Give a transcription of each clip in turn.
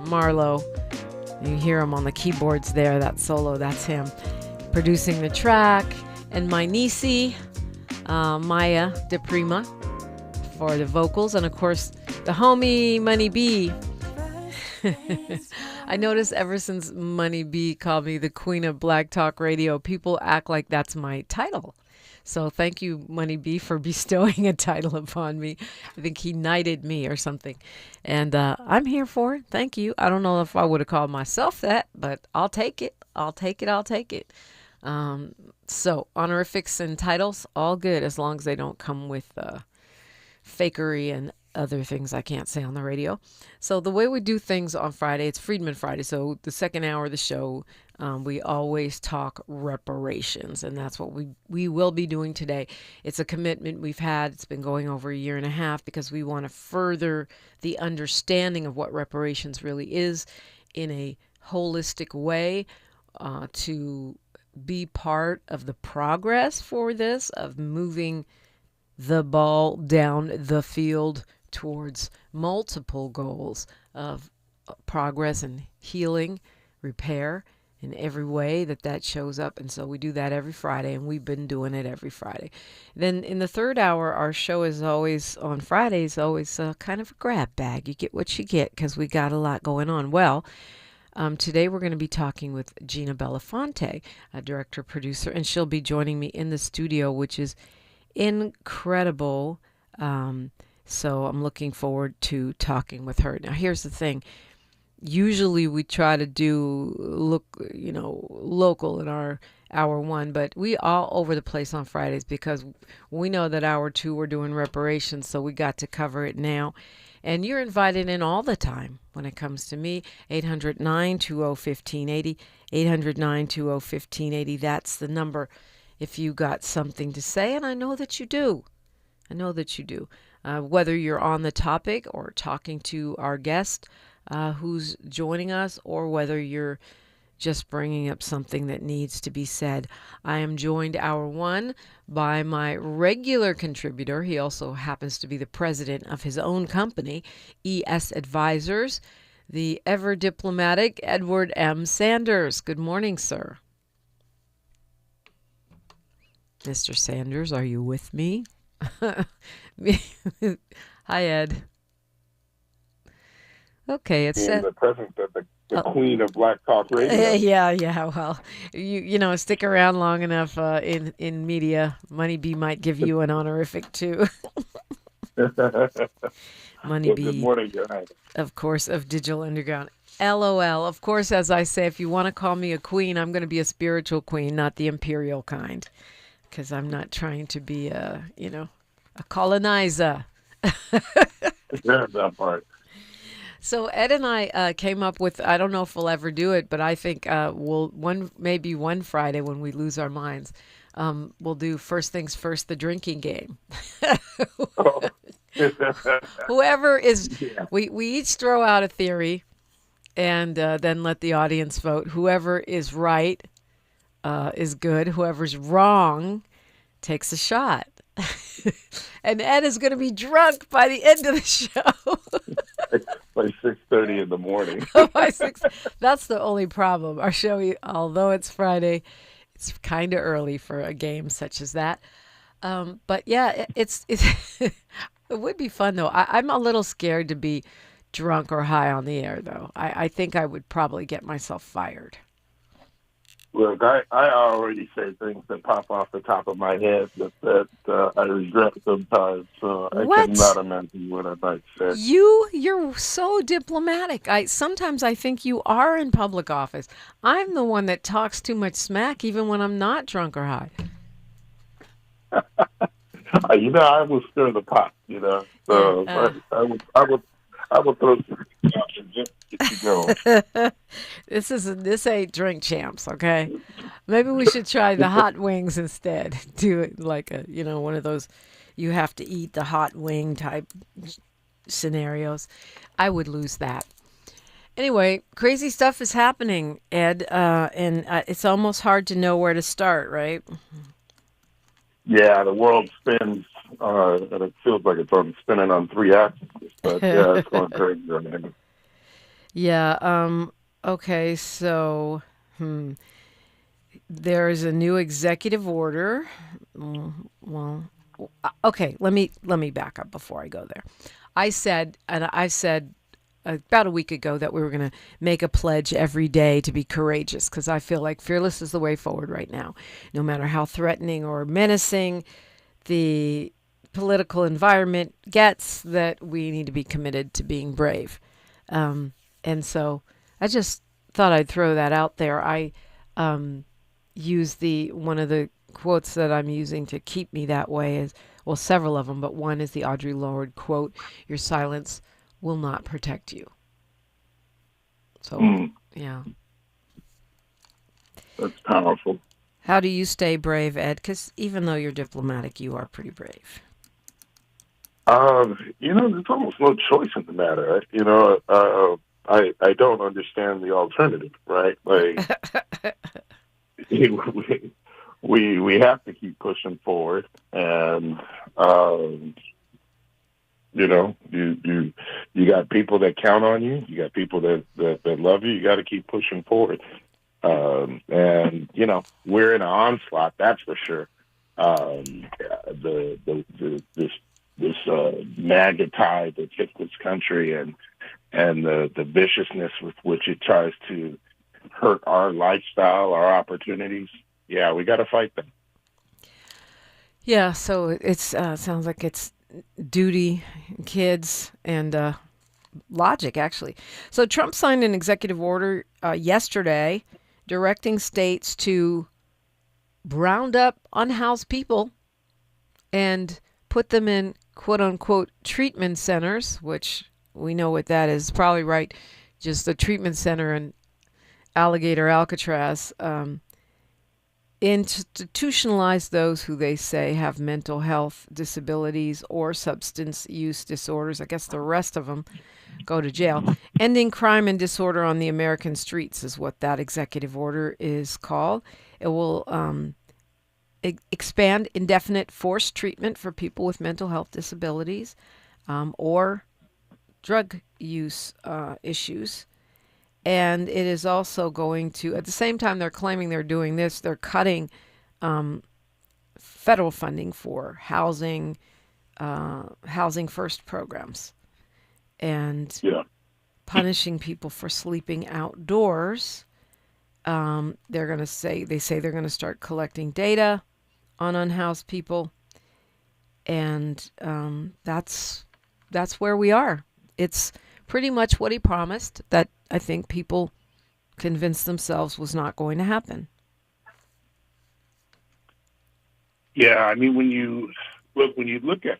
Marlowe. You hear him on the keyboards there, that solo, that's him. Producing the track. And my niecey, Maya DiPrima, for the vocals. And of course, the homie Money B. I noticed ever since Money B called me the Queen of Black Talk Radio, people act like that's my title. So thank you, Money B, for bestowing a title upon me. I think he knighted me or something. And I'm here for it. Thank you. I don't know if I would have called myself that, but I'll take it. I'll take it. So honorifics and titles, all good as long as they don't come with fakery and other things I can't say on the radio. So the way we do things on Friday, it's Freedman Friday. So the second hour of the show, we always talk reparations, and that's what we will be doing today. It's a commitment we've had. It's been going over a year and a half because we want to further the understanding of what reparations really is in a holistic way, to be part of the progress for this, of moving the ball down the field towards multiple goals of progress and healing, repair in every way that shows up. And so we do that every Friday, and we've been doing it every Friday. Then in the third hour, our show is always on Fridays, always kind of a grab bag. You get what you get because we got a lot going on. Well, today we're going to be talking with Gina Belafonte, a director producer, and she'll be joining me in the studio, which is incredible. So I'm looking forward to talking with her. Now, here's the thing. Usually we try to do local in our hour one, but we all over the place on Fridays because we know that hour two we're doing reparations, so we got to cover it now. And you're invited in all the time when it comes to me. 800-920-1580, 800-920-1580. That's the number if you got something to say, and I know that you do. Whether you're on the topic or talking to our guest who's joining us, or whether you're just bringing up something that needs to be said. I am joined hour one by my regular contributor. He also happens to be the president of his own company, ES Advisors, the ever diplomatic Edward M. Sanders. Good morning, sir. Mr. Sanders, are you with me? Hi, Ed. Okay, it's the president of the Queen of Black Talk Radio. Yeah. Well, you stick around long enough in media. Money B might give you an honorific too. Money B. Good morning, guys. Of course, of Digital Underground. LOL. Of course, as I say, if you want to call me a queen, I'm going to be a spiritual queen, not the imperial kind, because I'm not trying to be a colonizer. That part. So Ed and I came up with, I don't know if we'll ever do it, but I think maybe one Friday when we lose our minds, we'll do first things first, the drinking game. Whoever is, we each throw out a theory and then let the audience vote. Whoever is right is good. Whoever's wrong takes a shot. And Ed is going to be drunk by the end of the show. By 6:30 in the morning. By 6. That's the only problem. Our show, although it's Friday, it's kind of early for a game such as that. But yeah, it's it would be fun though. I'm a little scared to be drunk or high on the air though. I think I would probably get myself fired. Look, I already say things that pop off the top of my head that I regret sometimes. So I cannot imagine what I might say. You're so diplomatic. Sometimes I think you are in public office. I'm the one that talks too much smack even when I'm not drunk or high. I will stir the pot, So I will throw some out and just get you going. This ain't Drink Champs, okay? Maybe we should try the hot wings instead. Do it like one of those you have to eat the hot wing type scenarios. I would lose that. Anyway, crazy stuff is happening, Ed, and it's almost hard to know where to start, right? Yeah, the world spins, and it feels like it's spinning on three axes. But yeah, it's going crazy right now. Yeah. Okay. So, there is a new executive order. Well, okay. Let me back up before I go there. I said about a week ago that we were going to make a pledge every day to be courageous because I feel like fearless is the way forward right now. No matter how threatening or menacing the political environment gets, that we need to be committed to being brave. And so I just thought I'd throw that out there. I use the one of the quotes that I'm using to keep me that way is, well, several of them, but one is the Audre Lorde quote: "Your silence will not protect you." So, yeah. That's powerful. How do you stay brave, Ed? Because even though you're diplomatic, you are pretty brave. There's almost no choice in the matter. I don't understand the alternative, right? Like we have to keep pushing forward, and you got people that count on you. You got people that love you. You got to keep pushing forward. And we're in an onslaught, that's for sure. This MAGA tide that hit this country, and the viciousness with which it tries to hurt our lifestyle, our opportunities. Yeah, we got to fight them. Yeah, so it's sounds like it's duty, kids, and logic, actually. So Trump signed an executive order yesterday directing states to round up unhoused people and put them in quote unquote treatment centers, which we know what that is. Probably right, just a treatment center in Alligator Alcatraz. Institutionalize those who they say have mental health disabilities or substance use disorders. I guess the rest of them go to jail. Ending crime and disorder on the American streets is what that executive order is called. It will expand indefinite forced treatment for people with mental health disabilities or drug use issues. And it is also going to, at the same time they're claiming they're doing this, they're cutting federal funding for housing first programs, and punishing people for sleeping outdoors. They say they're going to start collecting data on unhoused people, and that's where we are. It's pretty much what he promised, that I think people convinced themselves was not going to happen. Yeah, I mean, when you look at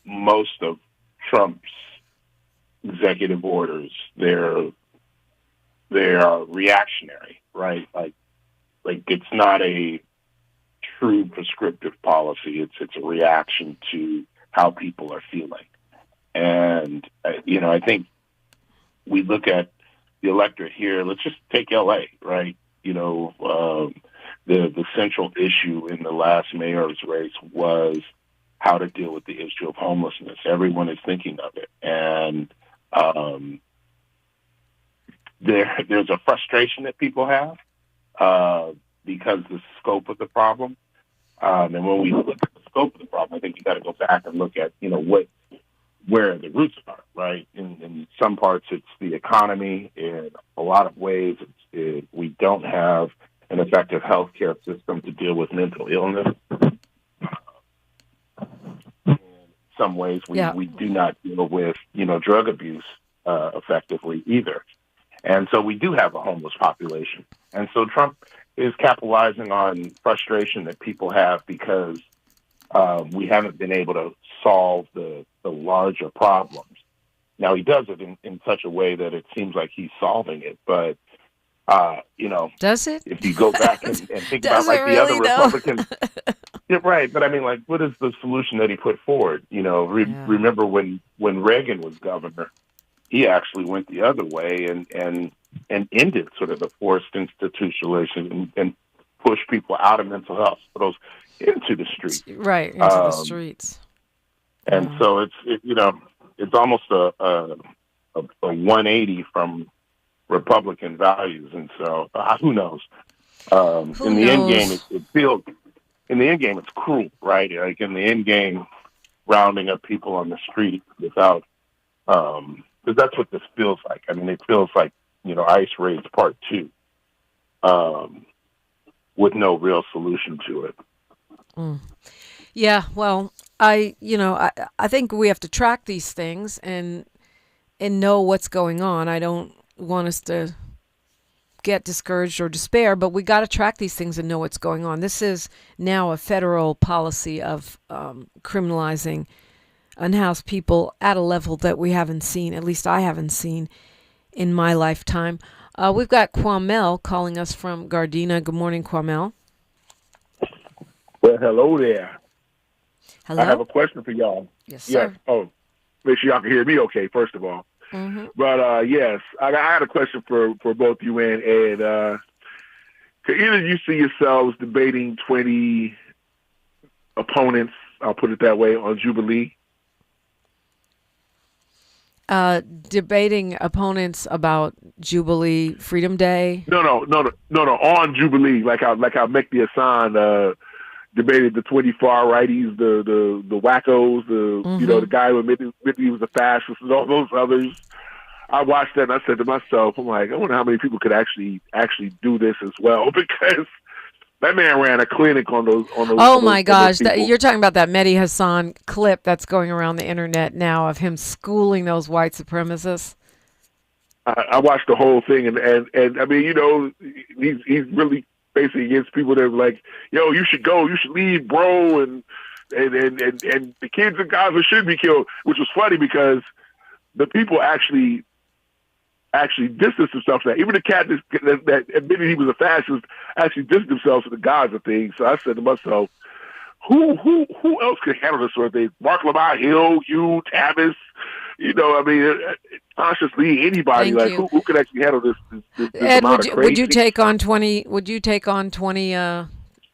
most of Trump's executive orders, they are reactionary, right? Like it's not a true prescriptive policy. It's a reaction to how people are feeling, and I think we look at the electorate here. Let's just take LA, right? The central issue in the last mayor's race was how to deal with the issue of homelessness. Everyone is thinking of it, and there's a frustration that people have because the scope of the problem. And when we look at the scope of the problem, I think you got to go back and look at where the roots are, right? In some parts, it's the economy. In a lot of ways, we don't have an effective healthcare system to deal with mental illness. In some ways, we do not deal with, drug abuse effectively either. And so we do have a homeless population. And so Trump is capitalizing on frustration that people have because we haven't been able to solve the larger problems. Now, he does it in such a way that it seems like he's solving it, but does it? If you go back and think about the other Republicans, yeah, right. But I mean, what is the solution that he put forward? Remember when Reagan was governor, he actually went the other way and ended sort of the forced institutionalization and pushed people out of mental health hospitals into the streets. Right, into the streets. And so it's almost a 180 from Republican values. And so who knows? In the end game, in the end game, it's cruel, right? Like in the end game, rounding up people on the street without, because that's what this feels like. I mean, it feels like, ICE raids part 2, with no real solution to it. Yeah, well, I think we have to track these things and know what's going on. I don't want us to get discouraged or despair, but we got to track these things and know what's going on. This is now a federal policy of criminalizing unhoused people at a level that we haven't seen, at least I haven't seen in my lifetime. We've got Kwamel calling us from Gardena. Good morning, Kwamel. Well, hello there. Hello? I have a question for y'all. Yes, sir. Yes. Oh, make sure y'all can hear me okay, first of all. Mm-hmm. But, yes, I had a question for both you and Ed. Could either of you see yourselves debating 20 opponents, I'll put it that way, on Jubilee? Debating opponents about Jubilee Freedom Day? No, on Jubilee, like how Mehdi Hassan debated the 20 far righties, the wackos, the guy who admitted he was a fascist, and all those others. I watched that and I said to myself, I'm like, I wonder how many people could actually do this as well, because that man ran a clinic on those. Oh my gosh, you're talking about that Mehdi Hassan clip that's going around the internet now of him schooling those white supremacists. I watched the whole thing, and I mean, he's really basically against people that are like, yo, you should go, you should leave, bro, and the kids in Gaza should be killed, which was funny because the people actually distanced themselves from that. Even the cat that admitted he was a fascist actually distanced themselves from the Gaza thing. So I said to myself, who else could handle this sort of thing? Mark Lamont Hill, you, Tavis, consciously anybody. Who could actually handle this Ed, amount of crazy? Would you take on 20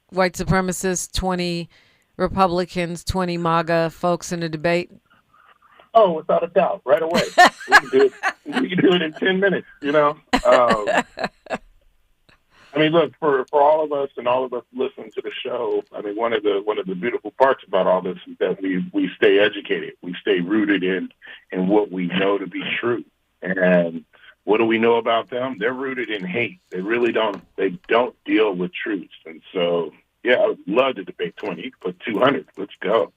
white supremacists, 20 Republicans, 20 MAGA folks in a debate? Oh, without a doubt, right away. We can do it in 10 minutes, I mean, look, for all of us and all of us listening to the show, I mean, one of the beautiful parts about all this is that we stay educated. We stay rooted in what we know to be true. And what do we know about them? They're rooted in hate. They really don't deal with truth. And so, yeah, I would love to debate 20. You could put 200. Let's go.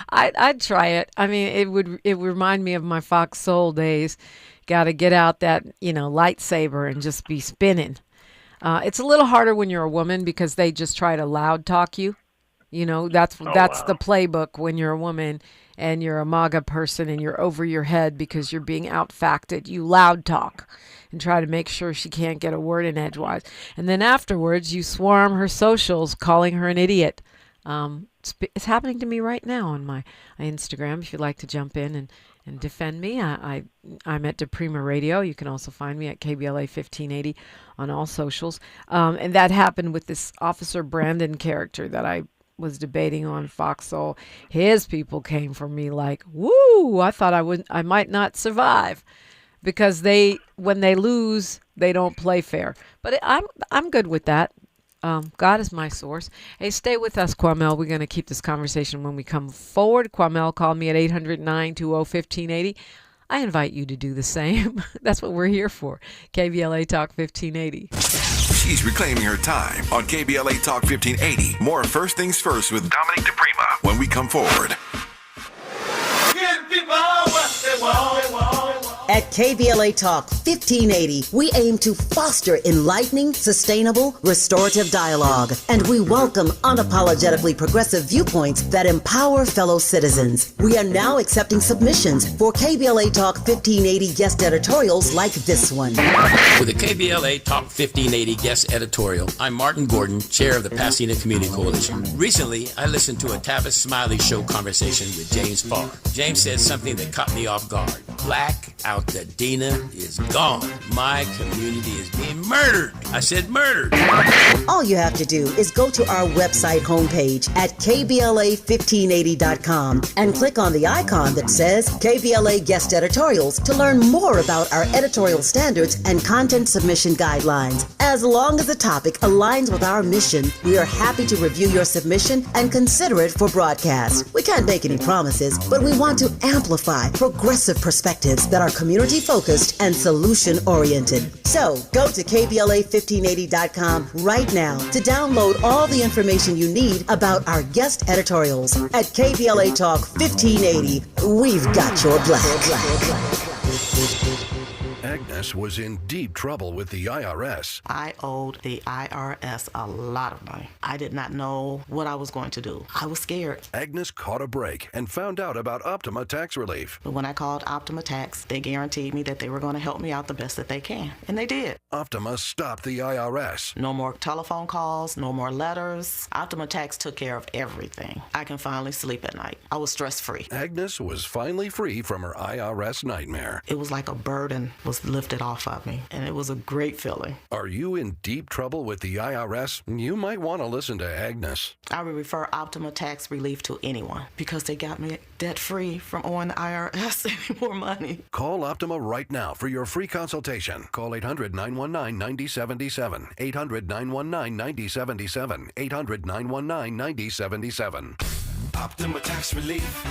I'd try it. I mean, it would remind me of my Fox Soul days. Got to get out that, lightsaber and just be spinning. It's a little harder when you're a woman because they just try to loud talk you. That's the playbook when you're a woman and you're a MAGA person and you're over your head because you're being out-facted. You loud talk and try to make sure she can't get a word in edgewise. And then afterwards, you swarm her socials calling her an idiot. It's happening to me right now on my Instagram. If you'd like to jump in and defend me, I'm at DiPrima Radio. You can also find me at KBLA 1580 on all socials. And that happened with this Officer Brandon character that I was debating on Fox Soul. His people came for me like, woo! I thought I might not survive because when they lose, they don't play fair. But I'm good with that. God is my source. Hey, stay with us, Kwamel. We're going to keep this conversation when we come forward. Kwamel, call me at 800-920-1580. I invite you to do the same. That's what we're here for. KBLA Talk 1580. She's reclaiming her time on KBLA Talk 1580. More First Things First with Dominique DiPrima when we come forward. Give people what they want. At KBLA Talk 1580, we aim to foster enlightening, sustainable, restorative dialogue, and we welcome unapologetically progressive viewpoints that empower fellow citizens. We are now accepting submissions for KBLA Talk 1580 guest editorials like this one. With the KBLA Talk 1580 guest editorial, I'm Martin Gordon, chair of the Pasadena Community Coalition. Recently, I listened to a Tavis Smiley Show conversation with James Farr. James said something that caught me off guard. Black out the Dina is gone. My community is being murdered. I said murdered. All you have to do is go to our website homepage at KBLA1580.com and click on the icon that says KBLA Guest Editorials to learn more about our editorial standards and content submission guidelines. As long as the topic aligns with our mission, we are happy to review your submission and consider it for broadcast. We can't make any promises, but we want to amplify progressive perspectives that are community-focused and solution-oriented. So, go to KBLA1580.com right now to download all the information you need about our guest editorials. At KBLA Talk 1580, we've got your black. Agnes was in deep trouble with the IRS. I owed the IRS a lot of money. I did not know what I was going to do. I was scared. Agnes caught a break and found out about Optima Tax Relief. But when I called Optima Tax, they guaranteed me that they were going to help me out the best that they can. And they did. Optima stopped the IRS. No more telephone calls, no more letters. Optima Tax took care of everything. I can finally sleep at night. I was stress-free. Agnes was finally free from her IRS nightmare. It was like a burden was lifted off of me, and it was a great feeling. Are you in deep trouble with the IRS? You might want to listen to Agnes. I would refer Optima Tax Relief to anyone because they got me debt-free from owing the IRS any more money. Call Optima right now for your free consultation. Call 800-919-9077. 800-919-9077. 800-919-9077. Optima Tax Relief.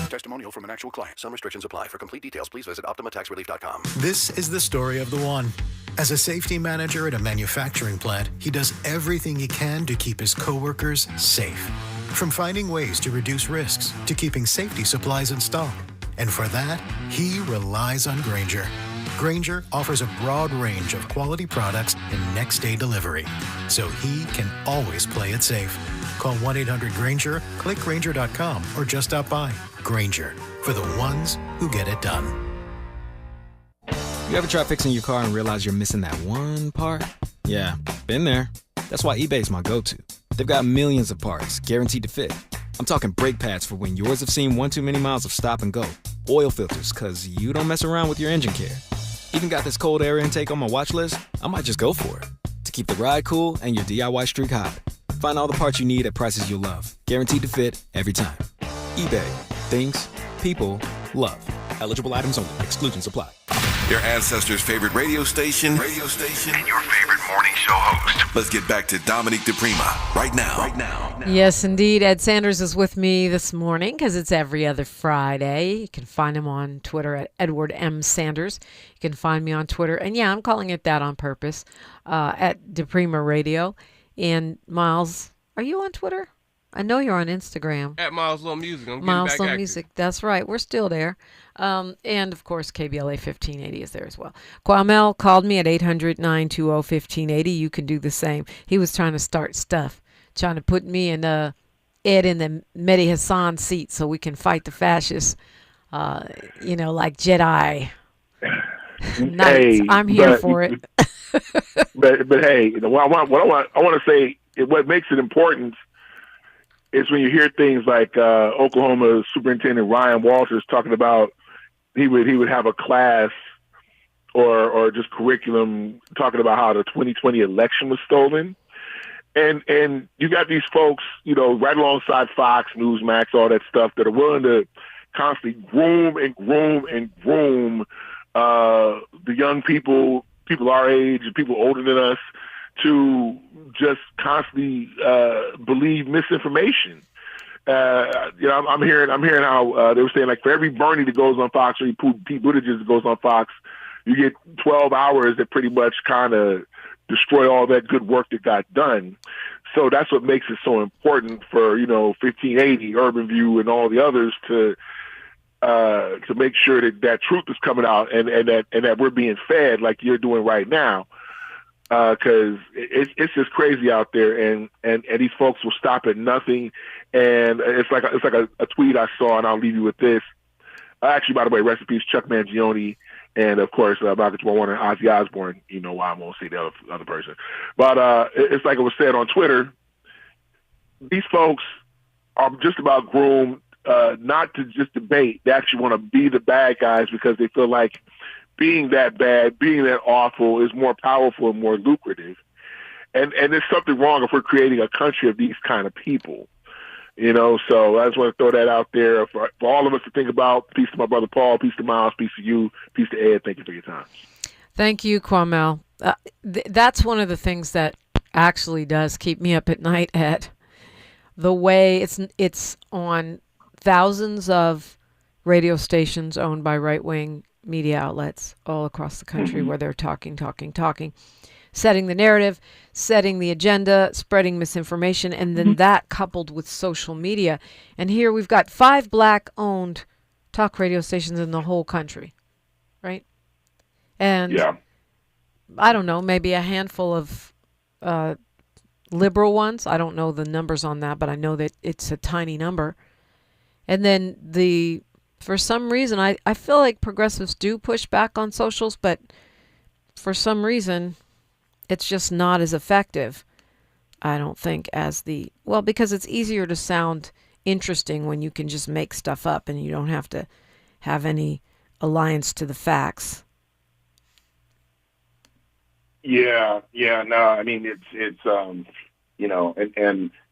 Testimonial from an actual client. Some restrictions apply. For complete details, please visit OptimaTaxRelief.com. This is the story of the one. As a safety manager at a manufacturing plant, he does everything he can to keep his coworkers safe. From finding ways to reduce risks to keeping safety supplies in stock. And for that, he relies on Grainger. Grainger offers a broad range of quality products and next-day delivery, so he can always play it safe. Call 1-800-GRAINGER, click Grainger.com, or just stop by. Grainger, for the ones who get it done. You ever try fixing your car and realize you're missing that one part? Yeah, been there. That's why eBay's my go-to. They've got millions of parts, guaranteed to fit. I'm talking brake pads for when yours have seen one too many miles of stop and go. Oil filters, because you don't mess around with your engine care. Even got this cold air intake on my watch list. I might just go for it. To keep the ride cool and your DIY streak hot. Find all the parts you need at prices you'll love. Guaranteed to fit every time. eBay. Things people love. Eligible items only. Exclusions apply. Your ancestors' favorite radio station, and your favorite morning show host. Let's get back to Dominique DiPrima right now. Yes, indeed. Ed Sanders is with me this morning because it's every other Friday. You can find him on Twitter at Edward M. Sanders. You can find me on Twitter. And yeah, I'm calling it that on purpose, at DiPrima Radio. And Miles, are you on Twitter? I know you're on Instagram. At Miles Low Music. I'm Miles getting back Low active. Music. That's right. We're still there. And, of course, KBLA 1580 is there as well. Kwamel called me at 800-920-1580. You can do the same. He was trying to start stuff, trying to put me and Ed in the Mehdi Hassan seat so we can fight the fascists, like Jedi Knights. I'm here for it. but hey, what I want to say, what makes it important is when you hear things like Oklahoma Superintendent Ryan Walters talking about he would have a class or just curriculum talking about how the 2020 election was stolen. And you got these folks, right alongside Fox, Newsmax, all that stuff that are willing to constantly groom the young people our age and people older than us to just constantly believe misinformation. I'm hearing how they were saying, like, for every Bernie that goes on Fox or Pete Buttigieg that goes on Fox, you get 12 hours that pretty much kind of destroy all that good work that got done. So that's what makes it so important for 1580, Urban View, and all the others to make sure that truth is coming out and that we're being fed like you're doing right now. Because it's just crazy out there, and these folks will stop at nothing. And it's like a tweet I saw, and I'll leave you with this. Actually, by the way, rest in peace, Chuck Mangione, and of course, Michael Warner and Ozzy Osbourne. You know why I won't say the other person, but it's like it was said on Twitter. These folks are just about groomed, not to just debate. They actually want to be the bad guys because they feel like being that bad, being that awful is more powerful and more lucrative. And there's something wrong if we're creating a country of these kind of people. So I just want to throw that out there for all of us to think about. Peace to my brother Paul, peace to Miles, peace to you, peace to Ed. Thank you for your time. Thank you, Kwamel. That's one of the things that actually does keep me up at night, Ed. The way it's on thousands of radio stations owned by right-wing media outlets all across the country where they're talking, setting the narrative, setting the agenda, spreading misinformation, and then that coupled with social media. And here we've got 5 Black-owned talk radio stations in the whole country, right? And I don't know, maybe a handful of liberal ones. I don't know the numbers on that, but I know that it's a tiny number. And then for some reason, I feel like progressives do push back on socials, but for some reason, it's just not as effective, I don't think, because it's easier to sound interesting when you can just make stuff up and you don't have to have any alliance to the facts. No, I mean, it's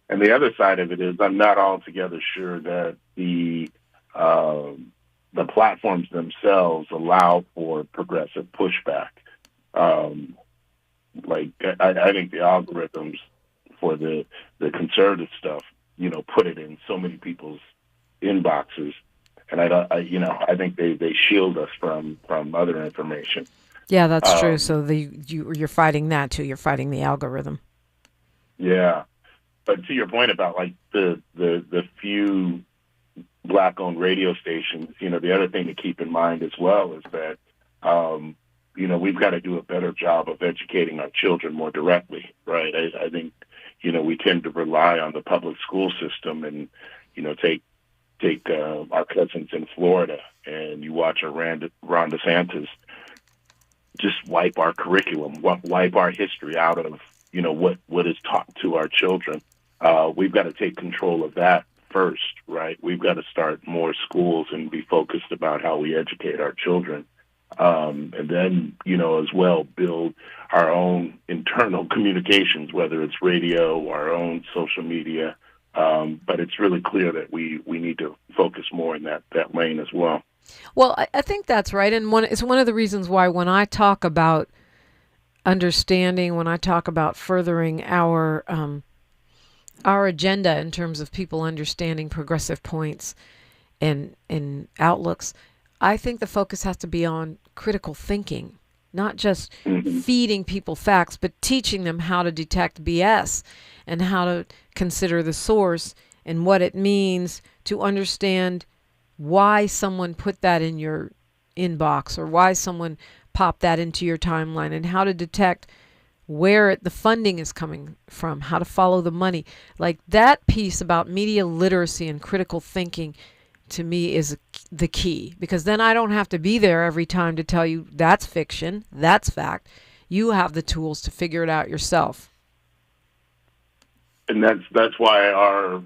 and the other side of it is I'm not altogether sure that the platforms themselves allow for progressive pushback. I think the algorithms for the conservative stuff, put it in so many people's inboxes, and I think they shield us from other information. Yeah, that's true. So you're fighting that too. You're fighting the algorithm. Yeah, but to your point about the few Black-owned radio stations, the other thing to keep in mind as well is that we've got to do a better job of educating our children more directly, right? I think we tend to rely on the public school system, and take our cousins in Florida, and you watch a Ron DeSantis just wipe our curriculum, wipe our history out of what is taught to our children. We've got to take control of that first, right? We've got to start more schools and be focused about how we educate our children. And then, as well, build our own internal communications, whether it's radio, our own social media. But it's really clear that we need to focus more in that lane as well. Well, I think that's right. And it's one of the reasons why when I talk about understanding, when I talk about furthering our agenda in terms of people understanding progressive points and outlooks, I think the focus has to be on critical thinking, not just feeding people facts, but teaching them how to detect BS and how to consider the source and what it means to understand why someone put that in your inbox or why someone popped that into your timeline, and how to detect where the funding is coming from, how to follow the money. Like that piece about media literacy and critical thinking to me is the key, because then I don't have to be there every time to tell you that's fiction, that's fact. You have the tools to figure it out yourself. And that's why our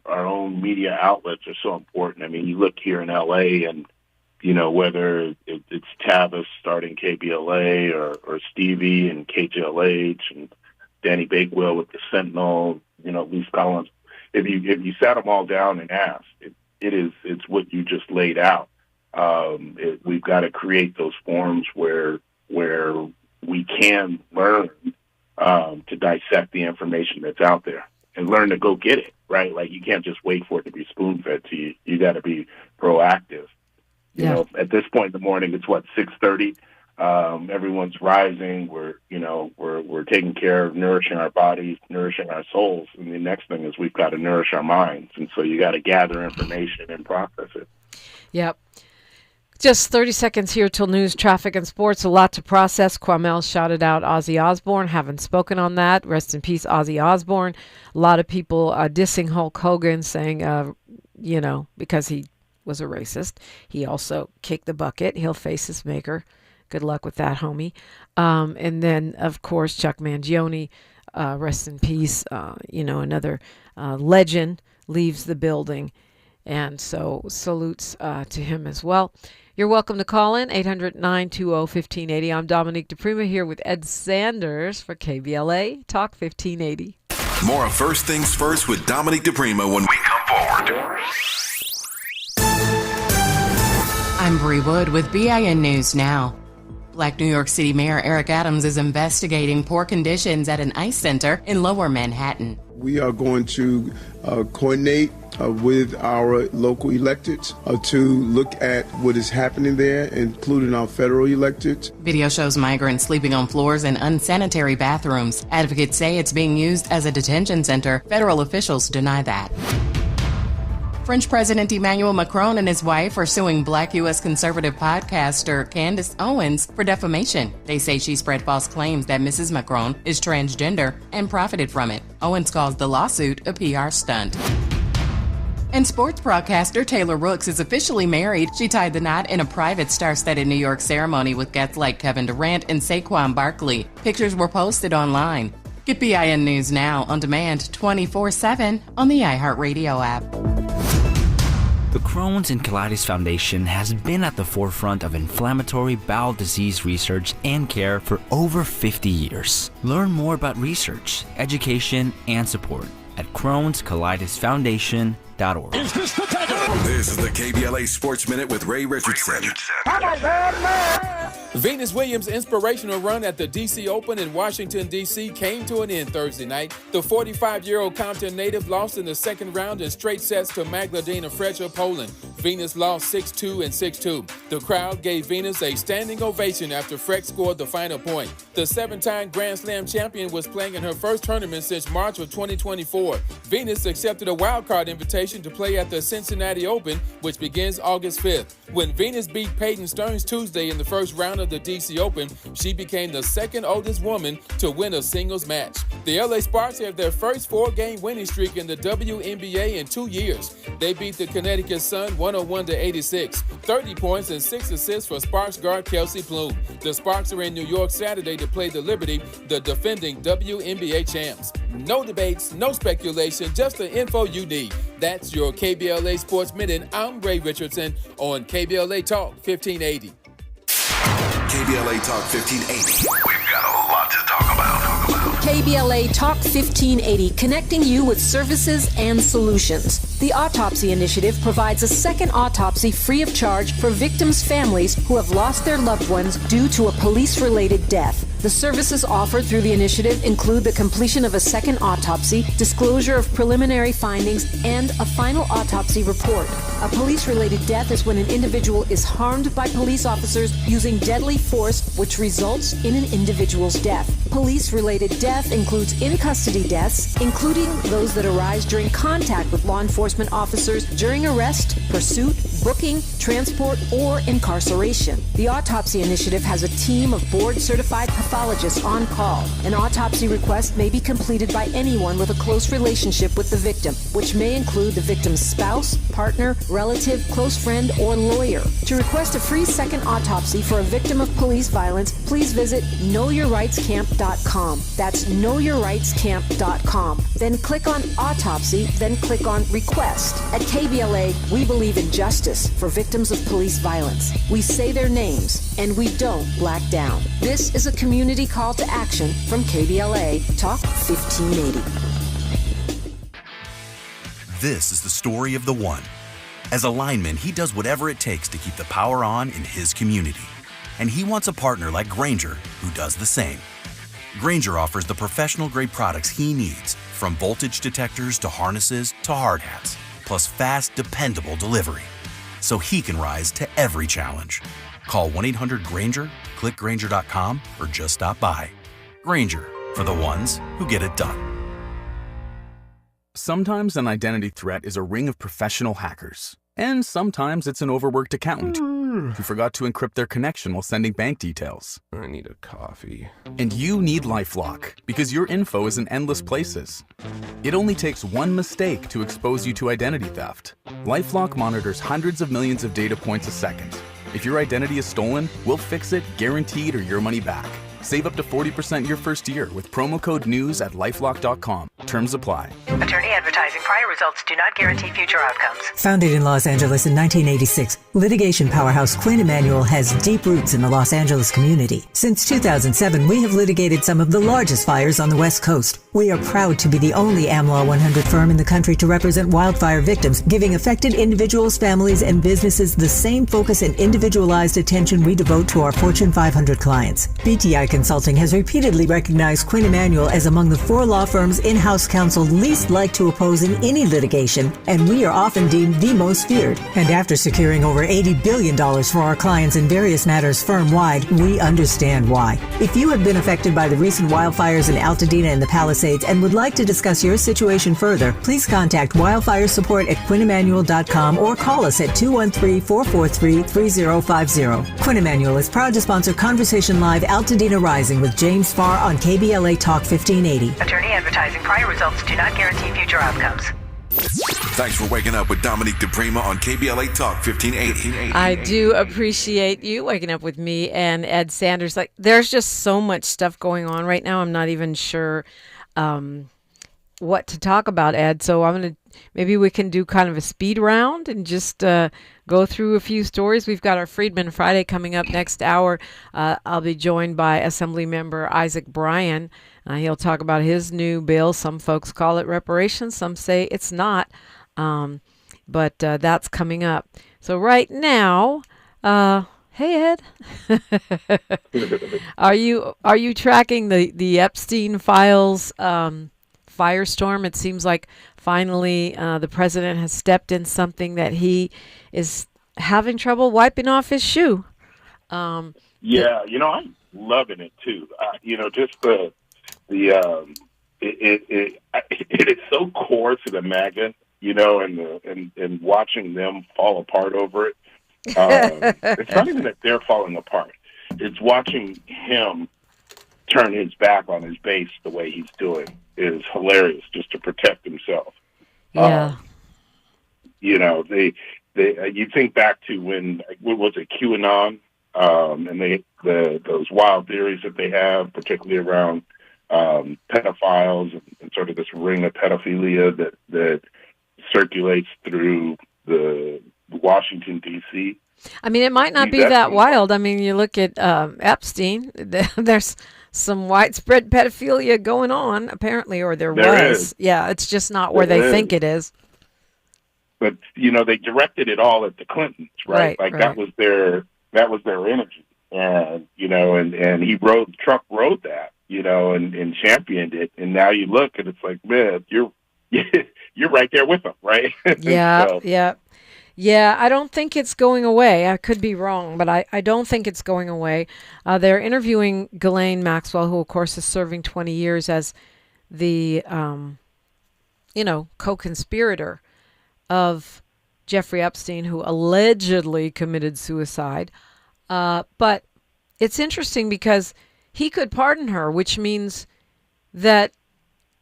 own media outlets are so important. I mean, you look here in LA, and whether it's Tavis starting KBLA or Stevie and KJLH and Danny Bakewell with the Sentinel, Lee Collins. If you sat them all down and asked, it's what you just laid out. We've got to create those forums where we can learn to dissect the information that's out there and learn to go get it, right? Like you can't just wait for it to be spoon-fed to you. You got to be proactive. At this point in the morning, it's 6:30. Everyone's rising. We're taking care of nourishing our bodies, nourishing our souls. And the next thing is we've got to nourish our minds. And so you got to gather information and process it. Yep. Just 30 seconds here till news, traffic, and sports. A lot to process. Kwamel shouted out Ozzy Osbourne. Haven't spoken on that. Rest in peace, Ozzy Osbourne. A lot of people dissing Hulk Hogan, saying, because he was a racist. He also kicked the bucket. He'll face his maker. Good luck with that, homie. And then, of course, Chuck Mangione, rest in peace. Another legend leaves the building. And so salutes to him as well. You're welcome to call in, 800-920-1580. I'm Dominique DiPrima here with Ed Sanders for KBLA Talk 1580. More of First Things First with Dominique DiPrima when we come forward. I'm Bree Wood with BIN News Now. Black New York City Mayor Eric Adams is investigating poor conditions at an ICE center in Lower Manhattan. We are going to coordinate with our local electeds to look at what is happening there, including our federal electeds. Video shows migrants sleeping on floors in unsanitary bathrooms. Advocates say it's being used as a detention center. Federal officials deny that. French President Emmanuel Macron and his wife are suing Black U.S. conservative podcaster Candace Owens for defamation. They say she spread false claims that Mrs. Macron is transgender and profited from it. Owens calls the lawsuit a PR stunt. And sports broadcaster Taylor Rooks is officially married. She tied the knot in a private star-studded New York ceremony with guests like Kevin Durant and Saquon Barkley. Pictures were posted online. Get BIN News Now on demand 24/7 on the iHeartRadio app. The Crohn's and Colitis Foundation has been at the forefront of inflammatory bowel disease research and care for over 50 years. Learn more about research, education, and support at Crohn'sColitisFoundation.org. This is the KBLA Sports Minute with Ray Richardson. Venus Williams' inspirational run at the D.C. Open in Washington, D.C. came to an end Thursday night. The 45-year-old Compton native lost in the second round in straight sets to Magdalena Frech of Poland. Venus lost 6-2 and 6-2. The crowd gave Venus a standing ovation after Frech scored the final point. The seven-time Grand Slam champion was playing in her first tournament since March of 2024. Venus accepted a wildcard invitation to play at the Cincinnati Open, which begins August 5th. When Venus beat Peyton Stearns Tuesday in the first round of the D.C. Open, she became the second oldest woman to win a singles match. The LA Sparks have their first 4-game winning streak in the WNBA in 2 years. They beat the Connecticut Sun 101-86, 30 points and 6 assists for Sparks guard Kelsey Plum. The Sparks are in New York Saturday to play the Liberty, the defending WNBA champs. No debates, no speculation, just the info you need. That's your KBLA Sports Minute. I'm Ray Richardson on KBLA Talk 1580. KBLA Talk 1580. We've got a lot to talk about. KBLA Talk 1580, connecting you with services and solutions. The Autopsy Initiative provides a second autopsy free of charge for victims' families who have lost their loved ones due to a police-related death. The services offered through the initiative include the completion of a second autopsy, disclosure of preliminary findings, and a final autopsy report. A police-related death is when an individual is harmed by police officers using deadly force, which results in an individual's death. Police-related death includes in-custody deaths, including those that arise during contact with law enforcement officers during arrest, pursuit, booking, transport, or incarceration. The Autopsy Initiative has a team of board-certified pathologists on call. An autopsy request may be completed by anyone with a close relationship with the victim, which may include the victim's spouse, partner, relative, close friend, or lawyer. To request a free second autopsy for a victim of police violence, please visit knowyourrightscamp.com. That's knowyourrightscamp.com. Then click on Autopsy, then click on Request. At KBLA, we believe in justice for victims of police violence. We say their names, and we don't black down. This is a community call to action from KBLA Talk 1580. This is the story of the one. As a lineman, he does whatever it takes to keep the power on in his community. And he wants a partner like Grainger who does the same. Grainger offers the professional-grade products he needs, from voltage detectors to harnesses to hard hats, plus fast, dependable delivery, so he can rise to every challenge. Call 1-800-GRAINGER, click Grainger.com, or just stop by. Grainger, for the ones who get it done. Sometimes an identity threat is a ring of professional hackers. And sometimes it's an overworked accountant who forgot to encrypt their connection while sending bank details. I need a coffee. And you need LifeLock, because your info is in endless places. It only takes one mistake to expose you to identity theft. LifeLock monitors hundreds of millions of data points a second. If your identity is stolen, we'll fix it, guaranteed, or your money back. Save up to 40% your first year with promo code NEWS at LifeLock.com. Terms apply. Attorney advertising. Prior results do not guarantee future outcomes. Founded in Los Angeles in 1986, litigation powerhouse Quinn Emanuel has deep roots in the Los Angeles community. Since 2007, we have litigated some of the largest fires on the West Coast. We are proud to be the only AmLaw 100 firm in the country to represent wildfire victims, giving affected individuals, families, and businesses the same focus and individualized attention we devote to our Fortune 500 clients. BTI Consulting has repeatedly recognized Quinn Emanuel as among the 4 law firms in-house counsel least liked to oppose in any litigation, and we are often deemed the most feared. And after securing over $80 billion for our clients in various matters firm-wide, we understand why. If you have been affected by the recent wildfires in Altadena and the Palisades and would like to discuss your situation further, please contact wildfire support at QuinnEmanuel.com or call us at 213-443-3050. Quinn Emanuel is proud to sponsor Conversation Live Altadena Rising with James Farr on KBLA Talk 1580. Attorney advertising. Prior results do not guarantee future outcomes. Thanks for waking up with Dominique DiPrima on KBLA Talk 1580. I do appreciate you waking up with me and Ed Sanders. Like, there's just so much stuff going on right now. I'm not even sure what to talk about, Ed. So maybe we can do kind of a speed round and just go through a few stories. We've got our Freedman Friday coming up next hour. I'll be joined by Assembly Member Isaac Bryan. He'll talk about his new bill. Some folks call it reparations. Some say it's not. But that's coming up. So right now, hey, Ed, are you tracking the Epstein Files firestorm? It seems like finally the president has stepped in something that he is having trouble wiping off his shoe. I'm loving it too. Just it is so core to the MAGA, and watching them fall apart over it. It's not even that they're falling apart. It's watching him turn his back on his base the way he's doing is hilarious, just to protect himself. Yeah. You think back to when, what was it, QAnon, and those wild theories that they have, particularly around pedophiles and sort of this ring of pedophilia that circulates through the Washington, D.C. I mean, it might not be that wild. I mean, you look at Epstein, there's some widespread pedophilia going on, apparently, or there was. Is. Yeah, it's just not where they think it is. But, they directed it all at the Clintons, right? Right. That was their energy. And, and Trump rode that, and championed it. And now you look and it's like, man, you're right there with them, right? Yeah, yeah. Yeah, I don't think it's going away. I could be wrong, but I don't think it's going away. They're interviewing Ghislaine Maxwell, who, of course, is serving 20 years as the, co-conspirator of Jeffrey Epstein, who allegedly committed suicide. But it's interesting because he could pardon her, which means that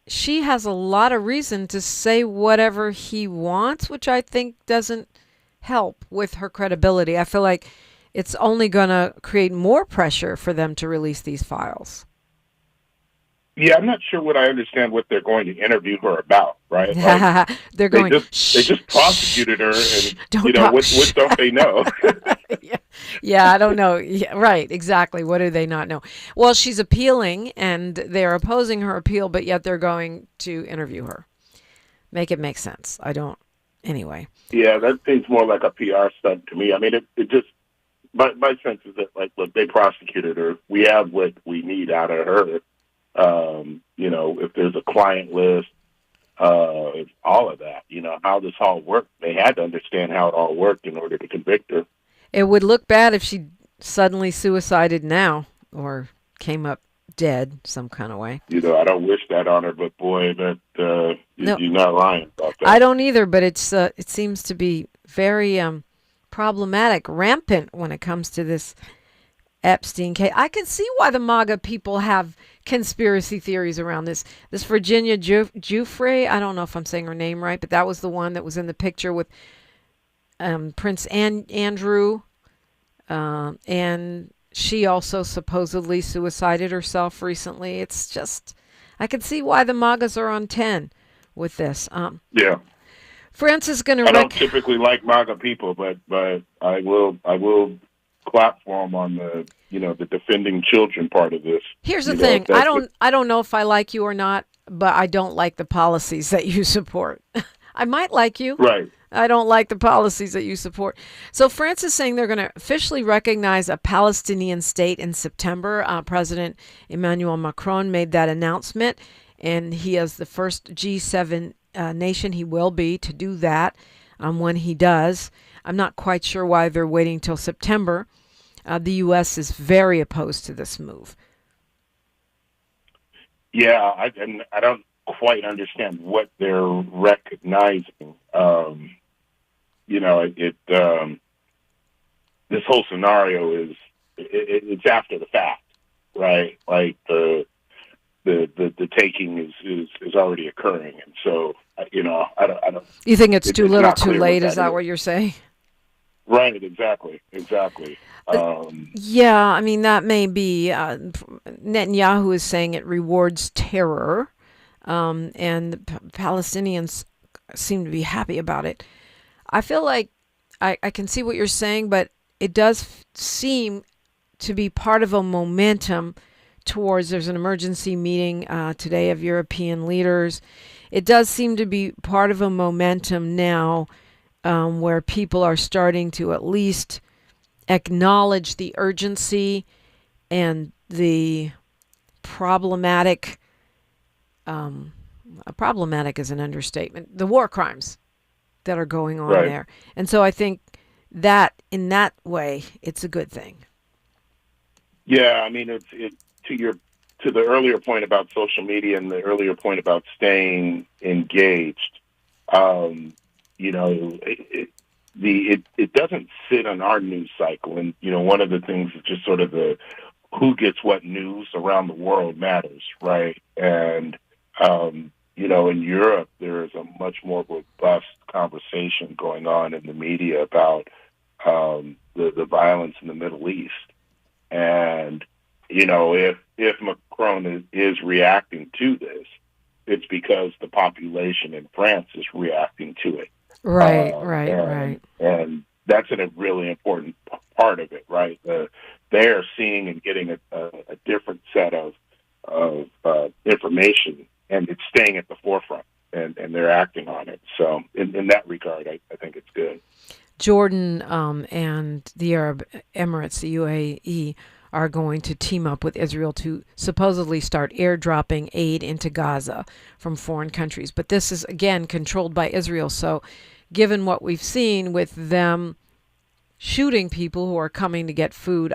she has a lot of reason to say whatever he wants, which I think doesn't help with her credibility. I feel like it's only going to create more pressure for them to release these files. Yeah, I'm not sure what I understand what they're going to interview her about, right? They're going, they just prosecuted her, and what don't they know? Yeah, I don't know. Yeah, right, exactly. What do they not know? Well, she's appealing, and they're opposing her appeal, but yet they're going to interview her. Make it make sense. Anyway. Yeah, that seems more like a PR stunt to me. I mean, it just, my sense is that, look, they prosecuted her. We have what we need out of her. If there's a client list, all of that, how this all worked. They had to understand how it all worked in order to convict her. It would look bad if she suddenly suicided now or came up dead some kind of way. I don't wish that on her, but boy, you're not lying about that. I don't either, but it seems to be very problematic, rampant when it comes to this Epstein case. I can see why the MAGA people have conspiracy theories around this. This Virginia Giuffre, I don't know if I'm saying her name right, but that was the one that was in the picture with Prince Andrew, and she also supposedly suicided herself recently. It's just, I can see why the MAGAs are on 10 with this. Yeah. France is going to. I don't typically like MAGA people, but I will clap for them on the the defending children part of this. Here's the thing: I don't know if I like you or not, but I don't like the policies that you support. I might like you, right? I don't like the policies that you support. So France is saying they're going to officially recognize a Palestinian state in September. President Emmanuel Macron made that announcement, and he is the first G7 nation he will be to do that when he does. I'm not quite sure why they're waiting till September. The U.S. is very opposed to this move. Yeah, I don't quite understand what they're recognizing. This whole scenario is it's after the fact, right? Like the taking is already occurring, and so I don't. You think it's too little, too late? Is that what you're saying? Right. Exactly. Yeah, I mean that may be. Netanyahu is saying it rewards terror, and the Palestinians seem to be happy about it. I feel like I can see what you're saying, but it does seem to be part of a momentum towards, there's an emergency meeting today of European leaders. It does seem to be part of a momentum now where people are starting to at least acknowledge the urgency and the problematic is an understatement, the war crimes that are going on there. And so I think that in that way, it's a good thing. Yeah, I mean, it's to the earlier point about social media and the earlier point about staying engaged. It doesn't sit on our news cycle, and one of the things is just sort of the who gets what news around the world matters, right? And in Europe, there is a much more robust conversation going on in the media about the violence in the Middle East. And, if Macron is reacting to this, it's because the population in France is reacting to it. Right. And that's a really important part of it, right? They are seeing and getting a different set of information, and it's staying at the forefront, and they're acting on it. So in that regard, I think it's good. Jordan and the Arab Emirates, the UAE, are going to team up with Israel to supposedly start airdropping aid into Gaza from foreign countries. But this is, again, controlled by Israel. So given what we've seen with them shooting people who are coming to get food,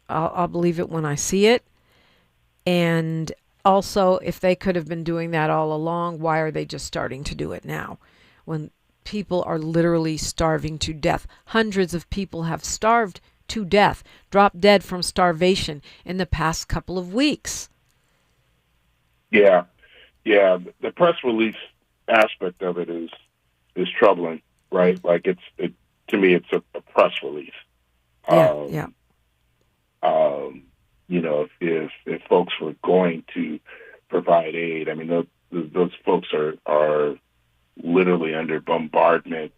I'll believe it when I see it. And also, if they could have been doing that all along, why are they just starting to do it now when people are literally starving to death? Hundreds of people have starved to death, dropped dead from starvation in the past couple of weeks. Yeah. The press release aspect of it is troubling, right? Like to me, it's a press release. Yeah. If folks were going to provide aid, I mean, those folks are literally under bombardment,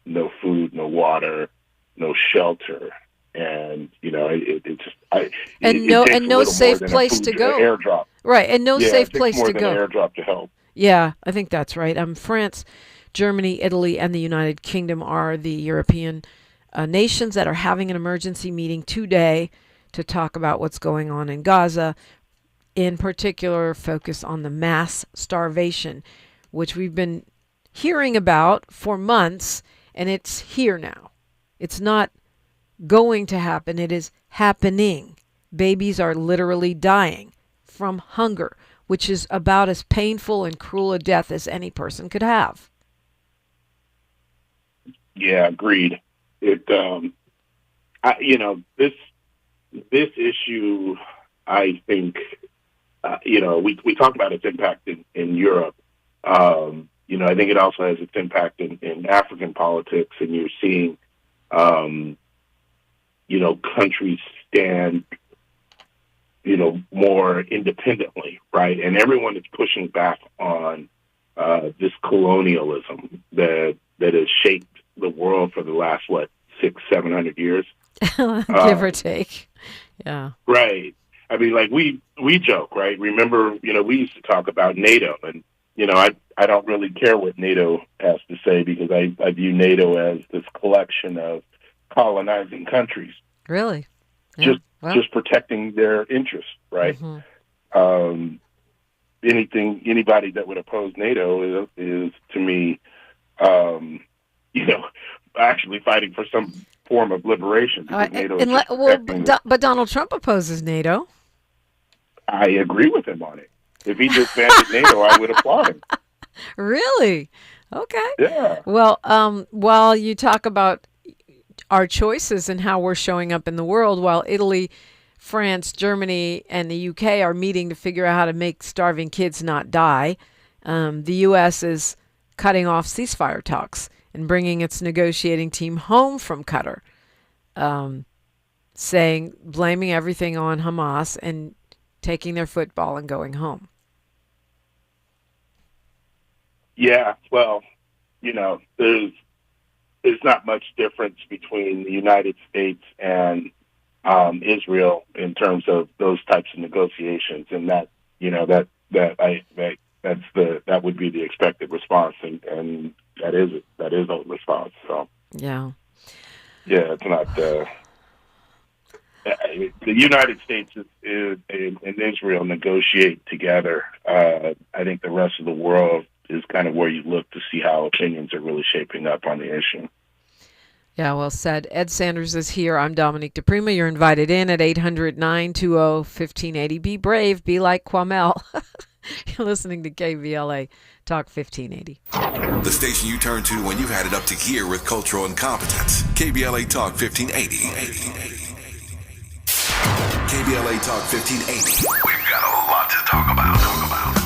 no food, no water, no shelter, and no safe place to go. Airdrop. Right, and no safe place to go. Airdrop to help. Yeah, I think that's right. France, Germany, Italy, and the United Kingdom are the European nations that are having an emergency meeting today to talk about what's going on in Gaza, in particular focus on the mass starvation, which we've been hearing about for months, and it's here now. It's not going to happen. It is happening. Babies are literally dying from hunger, which is about as painful and cruel a death as any person could have. Yeah, agreed. This issue, I think, we talk about its impact in Europe. I think it also has its impact in African politics, and you're seeing, countries stand, more independently, right? And everyone is pushing back on this colonialism that has shaped the world for the last, 600-700 years? Give or take. Yeah. Right. I mean, like we joke, right? Remember, we used to talk about NATO, and, I don't really care what NATO has to say because I view NATO as this collection of colonizing countries. Really? Yeah. Just protecting their interests, right? Mm-hmm. Anybody that would oppose NATO is to me, actually fighting for some form of liberation. But Donald Trump opposes NATO. I agree with him on it. If he disbanded NATO, I would applaud him. Really? Okay. Yeah. Well, while you talk about our choices and how we're showing up in the world, while Italy, France, Germany, and the UK are meeting to figure out how to make starving kids not die, the U.S. is cutting off ceasefire talks and bringing its negotiating team home from Qatar, blaming everything on Hamas and taking their football and going home. Yeah, well, there's not much difference between the United States and Israel in terms of those types of negotiations, and that would be the expected response, and that is a response. So yeah, it's not. The United States and Israel negotiate together. I think the rest of the world is kind of where you look to see how opinions are really shaping up on the issue. Yeah, well said. Ed Sanders is here. I'm Dominique DiPrima. You're invited in at 800-920-1580. Be brave. Be like Kwamel. You're listening to KBLA Talk 1580. The station you turn to when you've had it up to gear with cultural incompetence. KBLA Talk 1580. KBLA Talk 1580. We've got a lot to talk about.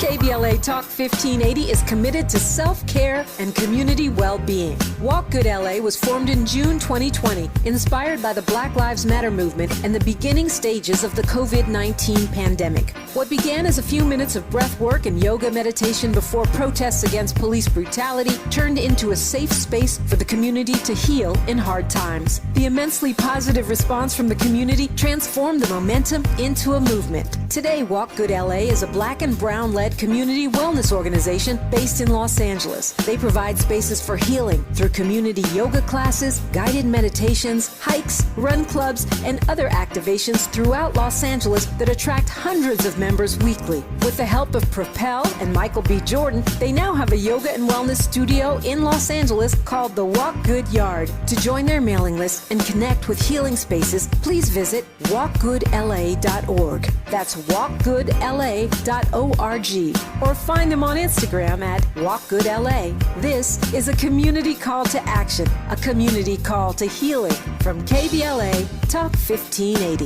KBLA Talk 1580 is committed to self-care and community well-being. Walk Good LA was formed in June 2020, inspired by the Black Lives Matter movement and the beginning stages of the COVID-19 pandemic. What began as a few minutes of breath work and yoga meditation before protests against police brutality turned into a safe space for the community to heal in hard times. The immensely positive response from the community transformed the momentum into a movement. Today, Walk Good LA is a Black and Brown-led community wellness organization based in Los Angeles. They provide spaces for healing through community yoga classes, guided meditations, hikes, run clubs, and other activations throughout Los Angeles that attract hundreds of members weekly. With the help of Propel and Michael B. Jordan, they now have a yoga and wellness studio in Los Angeles called the Walk Good Yard. To join their mailing list and connect with healing spaces, please visit walkgoodla.org. That's walkgoodla.org. Or find them on Instagram at walkgoodla. This is a community call to action, a community call to healing from KBLA Talk 1580.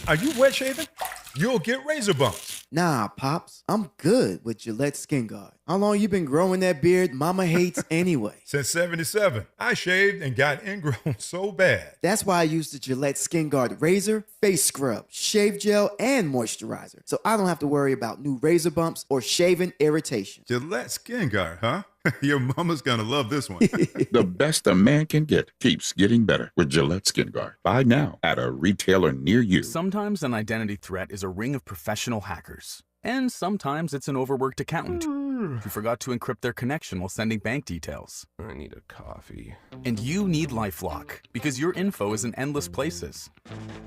Are you wet shaving? You'll get razor bumps. Nah, Pops, I'm good with Gillette Skin Guard. How long you been growing that beard Mama hates anyway? Since 77. I shaved and got ingrown so bad. That's why I use the Gillette Skin Guard razor, face scrub, shave gel, and moisturizer. So I don't have to worry about new razor bumps or shaving irritation. Gillette Skin Guard, huh? Your mama's gonna love this one. The best a man can get keeps getting better with Gillette Skin Guard. Buy now at a retailer near you. Sometimes an identity threat is a ring of professional hackers. And sometimes it's an overworked accountant who forgot to encrypt their connection while sending bank details. I need a coffee. And you need LifeLock because your info is in endless places.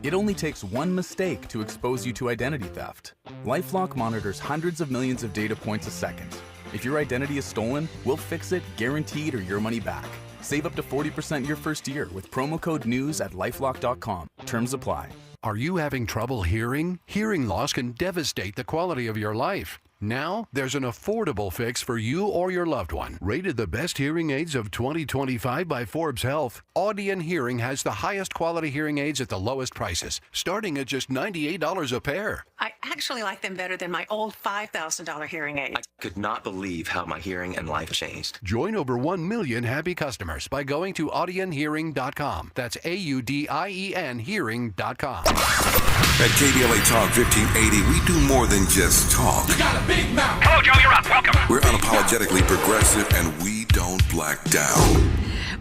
It only takes one mistake to expose you to identity theft. LifeLock monitors hundreds of millions of data points a second. If your identity is stolen, we'll fix it, guaranteed, or your money back. Save up to 40% your first year with promo code NEWS at lifelock.com. Terms apply. Are you having trouble hearing? Hearing loss can devastate the quality of your life. Now, there's an affordable fix for you or your loved one. Rated the best hearing aids of 2025 by Forbes Health, Audion Hearing has the highest quality hearing aids at the lowest prices, starting at just $98 a pair. actually like them better than my old $5,000 hearing aid. I could not believe how my hearing and life changed. Join over 1 million happy customers by going to audionhearing.com. That's AUDIEN hearing.com. At KBLA Talk 1580, we do more than just talk. You got a big mouth. Hello, Joe, you're up. Welcome. We're unapologetically progressive, and we don't black down.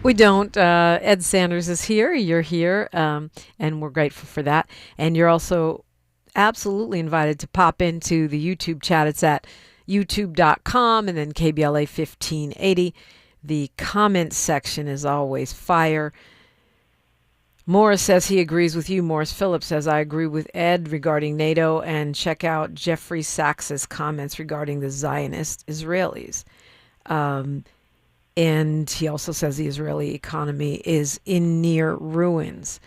We don't. Ed Sanders is here. You're here, and we're grateful for that. And you're also absolutely invited to pop into the YouTube chat. It's at youtube.com and then KBLA 1580. The comments section is always fire. Morris says he agrees with you. Morris Phillips says, I agree with Ed regarding NATO. And check out Jeffrey Sachs's comments regarding the Zionist Israelis. And he also says the Israeli economy is in near ruins.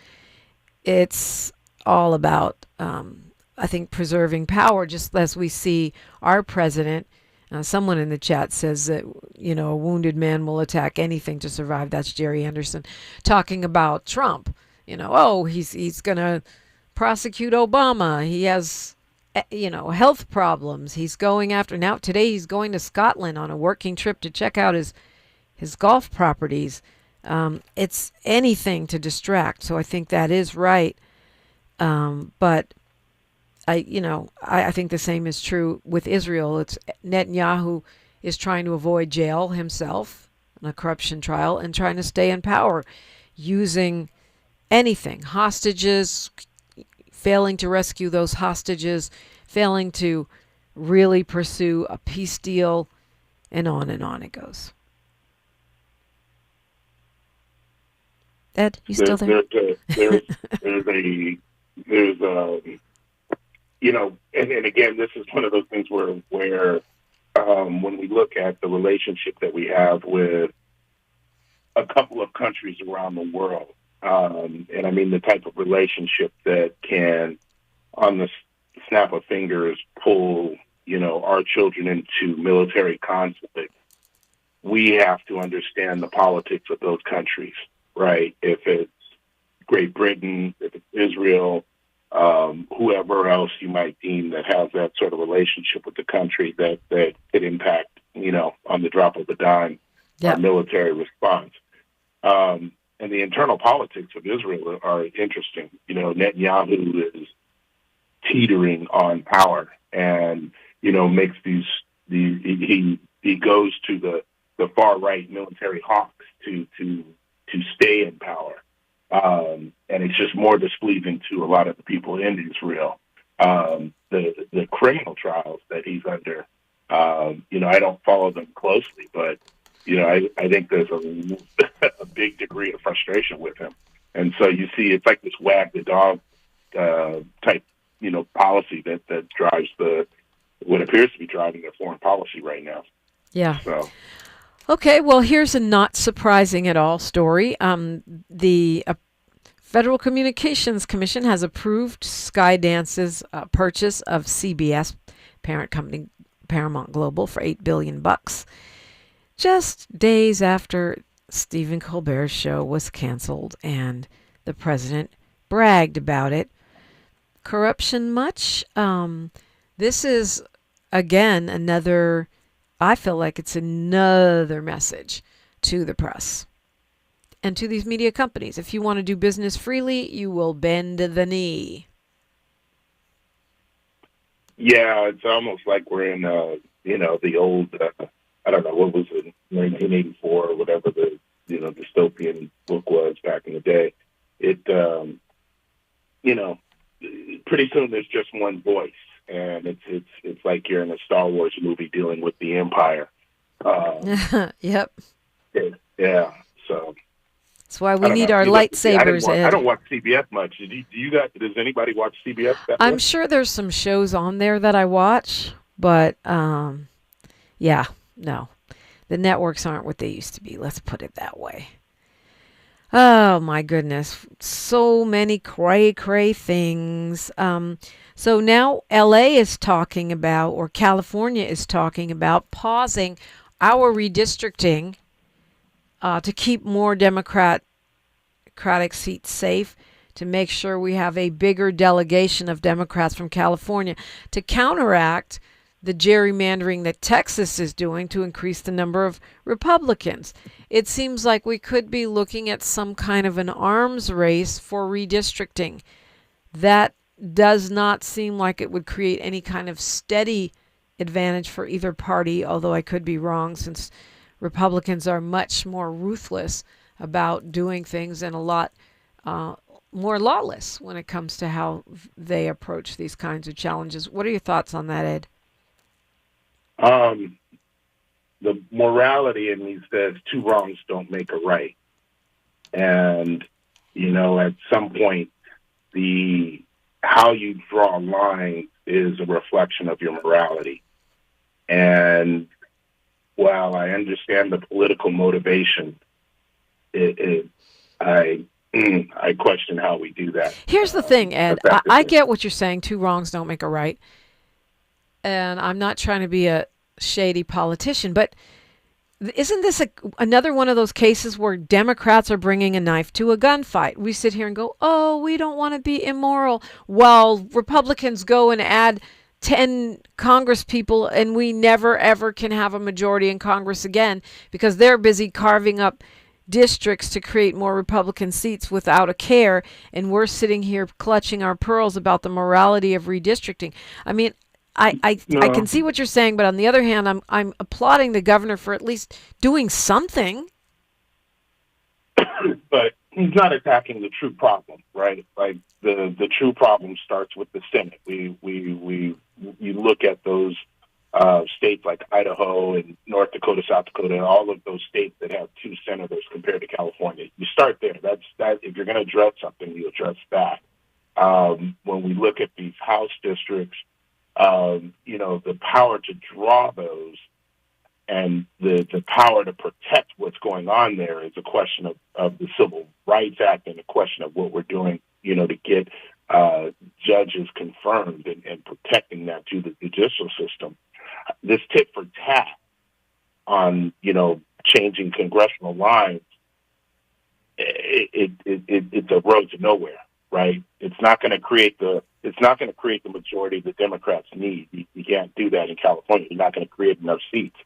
It's all about, I think, preserving power, just as we see our president. Someone in the chat says that, a wounded man will attack anything to survive. That's Jerry Anderson talking about Trump. He's going to prosecute Obama. He has, health problems. He's going after, now today he's going to Scotland on a working trip to check out his golf properties. It's anything to distract. So I think that is right. But I think the same is true with Israel. It's Netanyahu is trying to avoid jail himself in a corruption trial and trying to stay in power using anything, hostages, failing to rescue those hostages, failing to really pursue a peace deal, and on it goes. Ed, you still there? And again, this is one of those things where when we look at the relationship that we have with a couple of countries around the world, and I mean the type of relationship that can, on the snap of fingers, pull, our children into military conflict, we have to understand the politics of those countries. Right, if it's Great Britain, if it's Israel, whoever else you might deem that has that sort of relationship with the country that could impact, on the drop of a dime, our military response. And the internal politics of Israel are interesting. Netanyahu is teetering on power, and makes he goes to the far right military hawks to stay in power. And it's just more displeasing to a lot of the people in Israel. The criminal trials that he's under, I don't follow them closely, but, I think there's a big degree of frustration with him. And so you see, it's like this wag the dog type, policy that drives what appears to be driving their foreign policy right now. Yeah. So. Okay, well, here's a not surprising at all story. The Federal Communications Commission has approved Skydance's purchase of CBS parent company Paramount Global for $8 billion, just days after Stephen Colbert's show was canceled and the president bragged about it. Corruption much? This is, again, I feel like it's another message to the press and to these media companies. If you want to do business freely, you will bend the knee. Yeah, it's almost like we're in, the old, I don't know, what was it, 1984 or whatever the, dystopian book was back in the day. It, pretty soon there's just one voice. And it's like you're in a Star Wars movie dealing with the Empire. Yep. Yeah. So that's why we need our lightsabers. I don't watch CBS much. Do you guys? Does anybody watch CBS? I'm sure there's some shows on there that I watch, but no, the networks aren't what they used to be. Let's put it that way. Oh my goodness, so many cray things. So now LA is talking about, or California is talking about, pausing our redistricting to keep more Democratic seats safe to make sure we have a bigger delegation of Democrats from California to counteract the gerrymandering that Texas is doing to increase the number of Republicans. It seems like we could be looking at some kind of an arms race for redistricting. That does not seem like it would create any kind of steady advantage for either party, although I could be wrong, since Republicans are much more ruthless about doing things and a lot more lawless when it comes to how they approach these kinds of challenges. What are your thoughts on that, Ed? The morality in me says two wrongs don't make a right. And, at some point, how you draw a line is a reflection of your morality. And while I understand the political motivation, I question how we do that. Here's the thing, Ed. I get what you're saying. Two wrongs don't make a right. And I'm not trying to be a shady politician, but isn't this another one of those cases where Democrats are bringing a knife to a gunfight? We sit here and go, oh, we don't want to be immoral, while Republicans go and add 10 Congress people and we never, ever can have a majority in Congress again because they're busy carving up districts to create more Republican seats without a care, and we're sitting here clutching our pearls about the morality of redistricting. I mean, I can see what you're saying, but on the other hand, I'm applauding the governor for at least doing something. But he's not attacking the true problem, right? Like the true problem starts with the Senate. You look at those states like Idaho and North Dakota, South Dakota, and all of those states that have two senators compared to California. You start there. That if you're going to address something, you address that. When we look at these House districts, the power to draw those and the power to protect what's going on there is a question of the Civil Rights Act and a question of what we're doing, to get judges confirmed and protecting that through the judicial system. This tit for tat on, changing congressional lines, it's a road to nowhere, right? It's not going to create the majority the Democrats need. You can't do that in California. You're not going to create enough seats.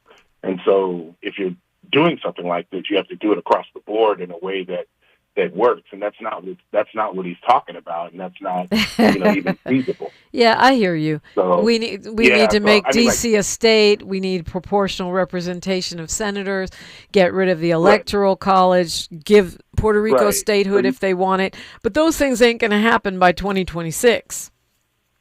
And so if you're doing something like this, you have to do it across the board in a way that works. And that's not what he's talking about. And that's not, even feasible. Yeah, I hear you. So, we need to make DC a state. We need proportional representation of senators, get rid of the electoral college, give Puerto Rico statehood if they want it. But those things ain't going to happen by 2026.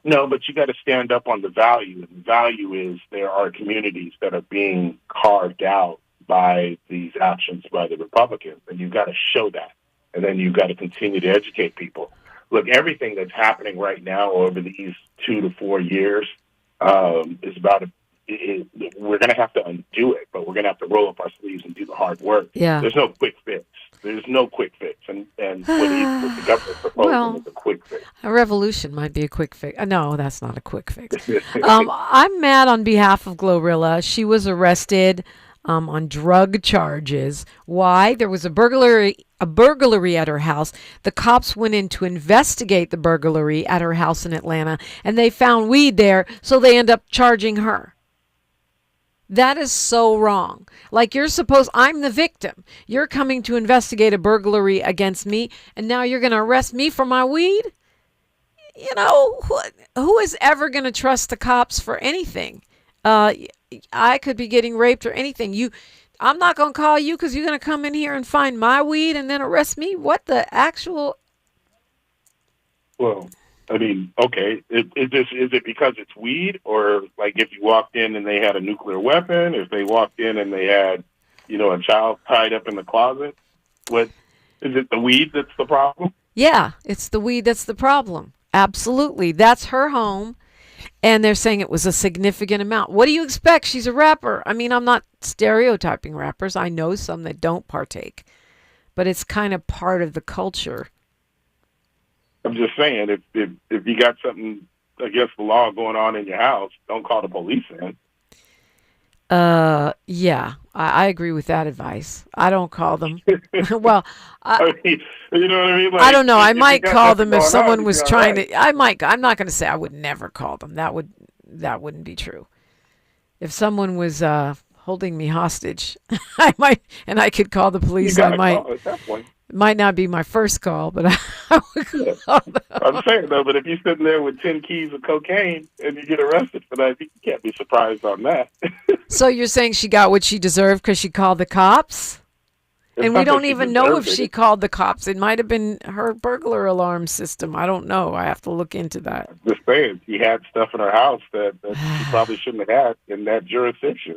No, but you got to stand up on the value. And the value is there are communities that are being carved out by these actions by the Republicans, and you've got to show that. And then you've got to continue to educate people. Look, everything that's happening right now over these 2 to 4 years is about we're going to have to undo it, but we're going to have to roll up our sleeves and do the hard work. Yeah. There's no quick fix. There's no quick fix. And what the government proposing is a quick fix. A revolution might be a quick fix. No, that's not a quick fix. I'm mad on behalf of Glorilla. She was arrested on drug charges. Why? There was a burglary at her house. The cops went in to investigate the burglary at her house in Atlanta, and they found weed there, so they end up charging her. That is so wrong. Like, I'm the victim. You're coming to investigate a burglary against me, and now you're going to arrest me for my weed? Who is ever going to trust the cops for anything? I could be getting raped or anything. I'm not going to call you because you're going to come in here and find my weed and then arrest me? What the actual... Well, I mean, okay, is it because it's weed, or like if you walked in and they had a nuclear weapon, if they walked in and they had, a child tied up in the closet? What is it? The weed that's the problem? Yeah, it's the weed that's the problem. Absolutely, that's her home, and they're saying it was a significant amount. What do you expect? She's a rapper. I mean, I'm not stereotyping rappers. I know some that don't partake, but it's kind of part of the culture. I'm just saying, if you got something against the law going on in your house, don't call the police in. Yeah, I agree with that advice. I don't call them. Well, I mean, you know what I mean? Like, I don't know. I might you got call nothing them if going someone on, was you're trying all right. to. I might. I'm not going to say I would never call them. That wouldn't be true. If someone was holding me hostage, I might, and I could call the police. I might. Call at that point. It might not be my first call, but I would call them. I'm saying though, but if you're sitting there with 10 keys of cocaine and you get arrested for that, you can't be surprised on that. So you're saying she got what she deserved because she called the cops? It's And not we that don't she even know if deserved she it. called the cops. It might have been her burglar alarm system. I don't know. I have to look into that. Just saying, she had stuff in her house that she probably shouldn't have had in that jurisdiction.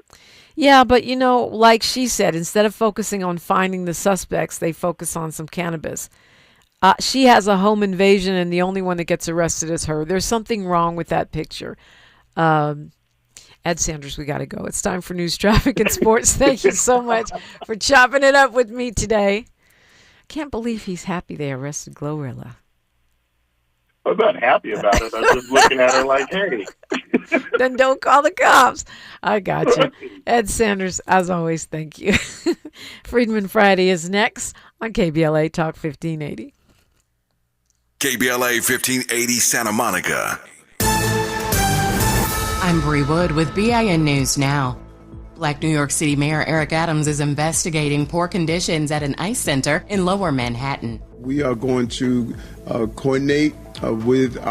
Yeah, but like she said, instead of focusing on finding the suspects, they focus on some cannabis. She has a home invasion, and the only one that gets arrested is her. There's something wrong with that picture. Ed Sanders, we got to go. It's time for news, traffic, and sports. Thank you so much for chopping it up with me today. I can't believe he's happy they arrested Glorilla. I'm not happy about it. I'm just looking at her like, hey. Then don't call the cops. I got you. Ed Sanders, as always, thank you. Freedman Friday is next on KBLA Talk 1580. KBLA 1580 Santa Monica. I'm Bree Wood with BIN News Now. Black New York City Mayor Eric Adams is investigating poor conditions at an ICE center in Lower Manhattan. We are going to coordinate with our